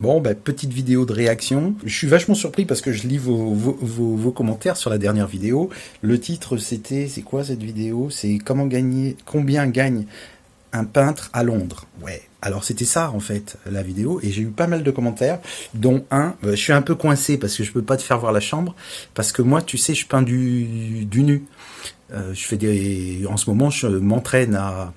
Bon, bah, petite vidéo de réaction. Je suis vachement surpris parce que je lis vos commentaires sur la dernière vidéo. Le titre, c'est quoi cette vidéo? C'est combien gagne un peintre à Londres? Ouais. Alors c'était ça en fait la vidéo et j'ai eu pas mal de commentaires, dont un. Je suis un peu coincé parce que je peux pas te faire voir la chambre parce que moi, tu sais, je peins du nu. En ce moment, je m'entraîne à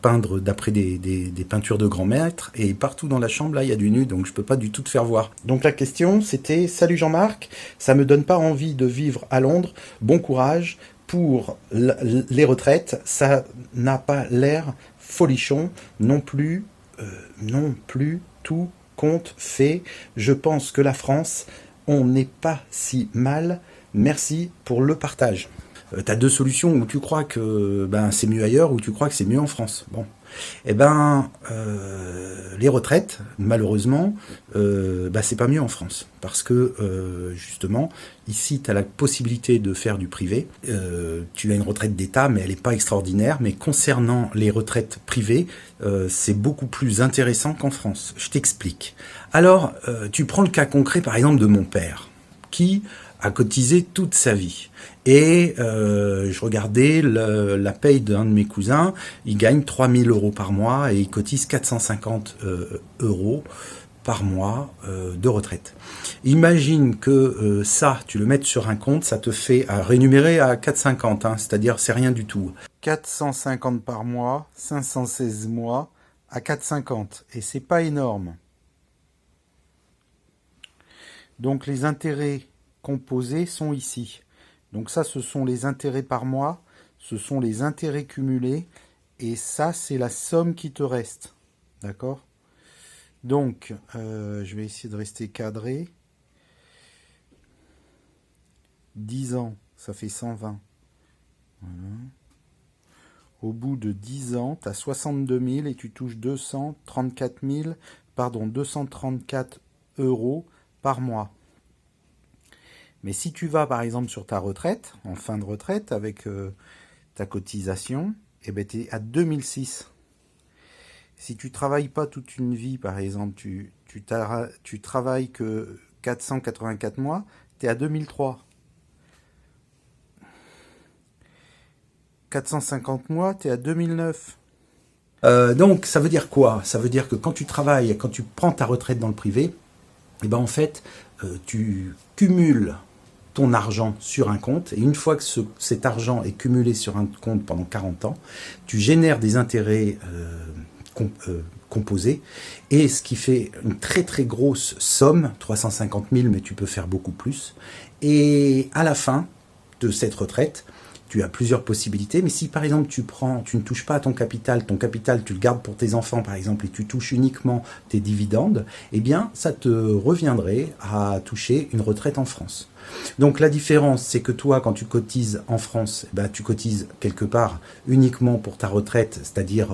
peindre d'après des peintures de grands maîtres, et partout dans la chambre, là, il y a du nu, donc je peux pas du tout te faire voir. Donc la question, c'était: salut Jean-Marc, ça me donne pas envie de vivre à Londres, bon courage pour les retraites, ça n'a pas l'air folichon, non plus, tout compte fait, je pense que la France, on n'est pas si mal, merci pour le partage. T'as deux solutions: où tu crois que c'est mieux ailleurs, ou tu crois que c'est mieux en France. Bon, eh les retraites, malheureusement, c'est pas mieux en France, parce que justement, ici, tu as la possibilité de faire du privé. Tu as une retraite d'État, mais elle n'est pas extraordinaire. Mais concernant les retraites privées, c'est beaucoup plus intéressant qu'en France. Je t'explique. Alors, tu prends le cas concret, par exemple, de mon père, qui a cotisé toute sa vie. Et je regardais la paye d'un de mes cousins, il gagne 3000 € par mois et il cotise 450 € par mois de retraite. Imagine que ça, tu le mettes sur un compte, ça te fait à rémunérer à 4,50, hein, c'est-à-dire c'est rien du tout. 450 par mois, 516 mois, à 4,50, et c'est pas énorme. Donc les intérêts composés sont ici. Donc ça, ce sont les intérêts par mois, ce sont les intérêts cumulés, et ça, c'est la somme qui te reste. D'accord? Donc, je vais essayer de rester cadré. 10 ans, ça fait 120. Voilà. Au bout de 10 ans, tu as 62 000 et tu touches 234 € par mois. Mais si tu vas par exemple sur ta retraite, en fin de retraite, avec ta cotisation, tu es à 2006. Si tu travailles pas toute une vie, par exemple, tu travailles que 484 mois, tu es à 2003. 450 mois, tu es à 2009. Donc ça veut dire quoi? Ça veut dire que quand tu travailles, quand tu prends ta retraite dans le privé, en fait, tu cumules ton argent sur un compte, et une fois que cet argent est cumulé sur un compte pendant 40 ans, tu génères des intérêts composés, et ce qui fait une très très grosse somme, 350 000, mais tu peux faire beaucoup plus, et à la fin de cette retraite, tu as plusieurs possibilités, mais si par exemple tu ne touches pas à ton capital tu le gardes pour tes enfants par exemple, et tu touches uniquement tes dividendes, ça te reviendrait à toucher une retraite en France. Donc la différence, c'est que toi, quand tu cotises en France, tu cotises quelque part uniquement pour ta retraite, c'est-à-dire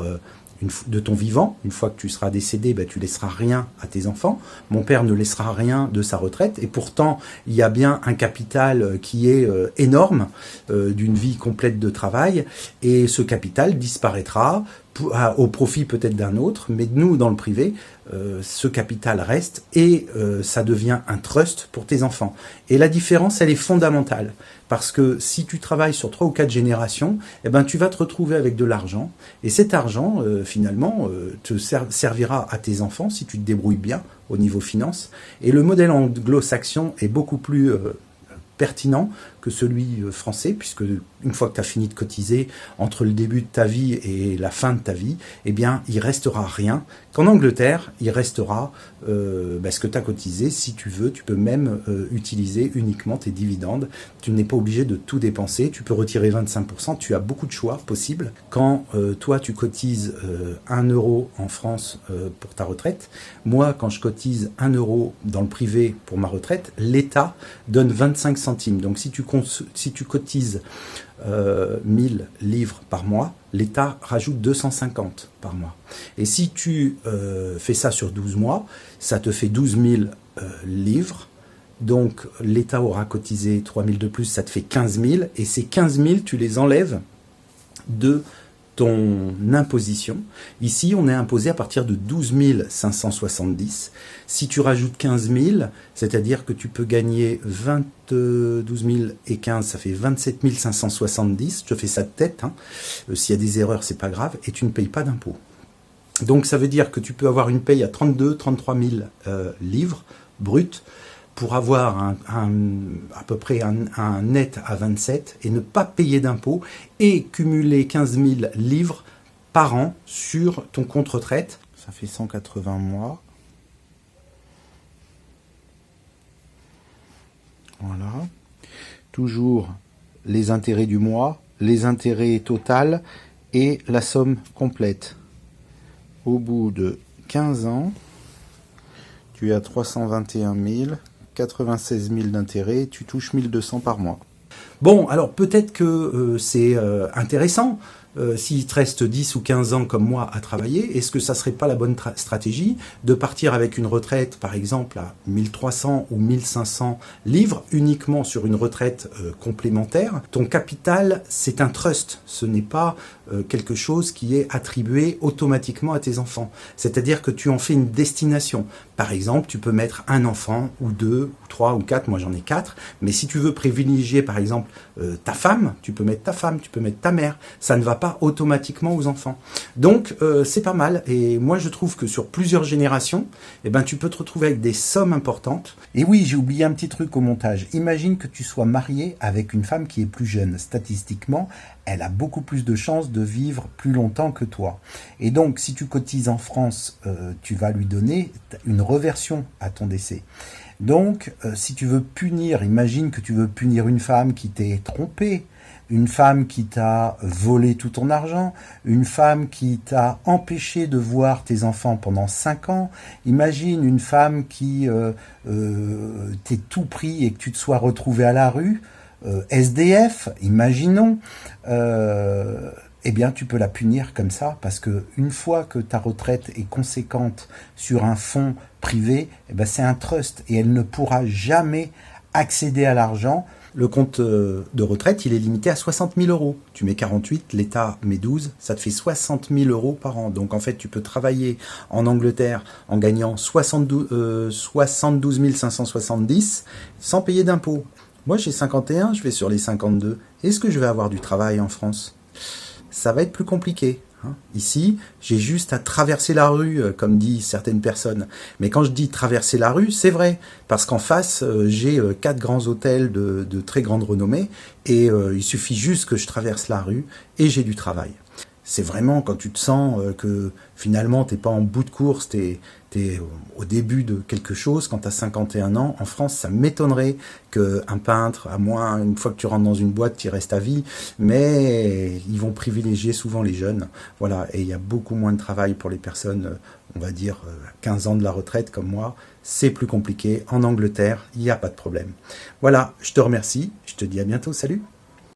de ton vivant. Une fois que tu seras décédé, tu laisseras rien à tes enfants. Mon père ne laissera rien de sa retraite, et pourtant il y a bien un capital qui est énorme, d'une vie complète de travail, et ce capital disparaîtra au profit peut-être d'un autre, mais nous, dans le privé, ce capital reste, et ça devient un trust pour tes enfants. Et la différence, elle est fondamentale, parce que si tu travailles sur 3 ou 4 générations, tu vas te retrouver avec de l'argent, et cet argent, finalement, te servira à tes enfants si tu te débrouilles bien au niveau finance. Et le modèle anglo-saxon est beaucoup plus pertinent que celui français, puisque une fois que tu as fini de cotiser, entre le début de ta vie et la fin de ta vie, il restera rien. Qu'en Angleterre, il restera ce que tu as cotisé. Si tu veux, tu peux même utiliser uniquement tes dividendes. Tu n'es pas obligé de tout dépenser. Tu peux retirer 25%. Tu as beaucoup de choix possibles. Quand toi, tu cotises 1 € en France pour ta retraite, moi, quand je cotise 1 € dans le privé pour ma retraite, l'État donne 25 centimes. Donc si tu cotises 1000 livres par mois, l'État rajoute 250 par mois. Et si tu fais ça sur 12 mois, ça te fait 12 000 livres. Donc l'État aura cotisé 3000 de plus, ça te fait 15 000. Et ces 15 000, tu les enlèves de ton imposition. Ici, on est imposé à partir de 12 570. Si tu rajoutes 15 000, c'est-à-dire que tu peux gagner 12 000 et 15, ça fait 27 570. Je fais ça de tête. Hein. S'il y a des erreurs, c'est pas grave. Et tu ne payes pas d'impôt. Donc, ça veut dire que tu peux avoir une paye à 33 000 livres bruts pour avoir à peu près un net à 27 et ne pas payer d'impôts et cumuler 15 000 livres par an sur ton compte retraite. Ça fait 180 mois. Voilà. Toujours les intérêts du mois, les intérêts total et la somme complète. Au bout de 15 ans, tu as 321 000, 96 000 d'intérêts, tu touches 1200 par mois. Bon, alors peut-être que c'est intéressant. S'il te reste 10 ou 15 ans comme moi à travailler, est-ce que ça serait pas la bonne stratégie de partir avec une retraite, par exemple, à 1300 ou 1500 livres, uniquement sur une retraite complémentaire? Ton capital, c'est un trust, ce n'est pas quelque chose qui est attribué automatiquement à tes enfants. C'est-à-dire que tu en fais une destination. Par exemple, tu peux mettre un enfant, ou deux, ou trois, ou quatre, moi j'en ai 4, mais si tu veux privilégier, par exemple, ta femme, tu peux mettre ta mère, ça ne va pas automatiquement aux enfants. Donc, c'est pas mal, et moi je trouve que sur plusieurs générations, eh ben, tu peux te retrouver avec des sommes importantes. Et oui, j'ai oublié un petit truc au montage. Imagine que tu sois marié avec une femme qui est plus jeune. Statistiquement, elle a beaucoup plus de chances de vivre plus longtemps que toi. Et donc, si tu cotises en France, tu vas lui donner une reversion à ton décès. Donc, si tu veux punir, imagine que tu veux punir une femme qui t'est trompée, une femme qui t'a volé tout ton argent, une femme qui t'a empêché de voir tes enfants pendant 5 ans, imagine une femme qui t'ait tout pris et que tu te sois retrouvé à la rue, SDF, imaginons, eh bien tu peux la punir comme ça, parce que une fois que ta retraite est conséquente sur un fonds privé, eh ben c'est un trust et elle ne pourra jamais accéder à l'argent. Le compte de retraite, il est limité à 60 000 euros. Tu mets 48, l'État met 12, ça te fait 60 000 euros par an. Donc en fait, tu peux travailler en Angleterre en gagnant 72 570 sans payer d'impôts. Moi, j'ai 51, je vais sur les 52. Est-ce que je vais avoir du travail en France? Ça va être plus compliqué. Ici, j'ai juste à traverser la rue, comme disent certaines personnes. Mais quand je dis traverser la rue, c'est vrai. Parce qu'en face, j'ai 4 grands hôtels de très grande renommée. Et il suffit juste que je traverse la rue et j'ai du travail. C'est vraiment quand tu te sens que finalement, tu n'es pas en bout de course, tu es au début de quelque chose. Quand tu as 51 ans, en France, ça m'étonnerait qu'un peintre, à moins une fois que tu rentres dans une boîte, tu y restes à vie, mais ils vont privilégier souvent les jeunes. Voilà, et il y a beaucoup moins de travail pour les personnes, on va dire 15 ans de la retraite comme moi. C'est plus compliqué. En Angleterre, il n'y a pas de problème. Voilà, je te remercie. Je te dis à bientôt. Salut!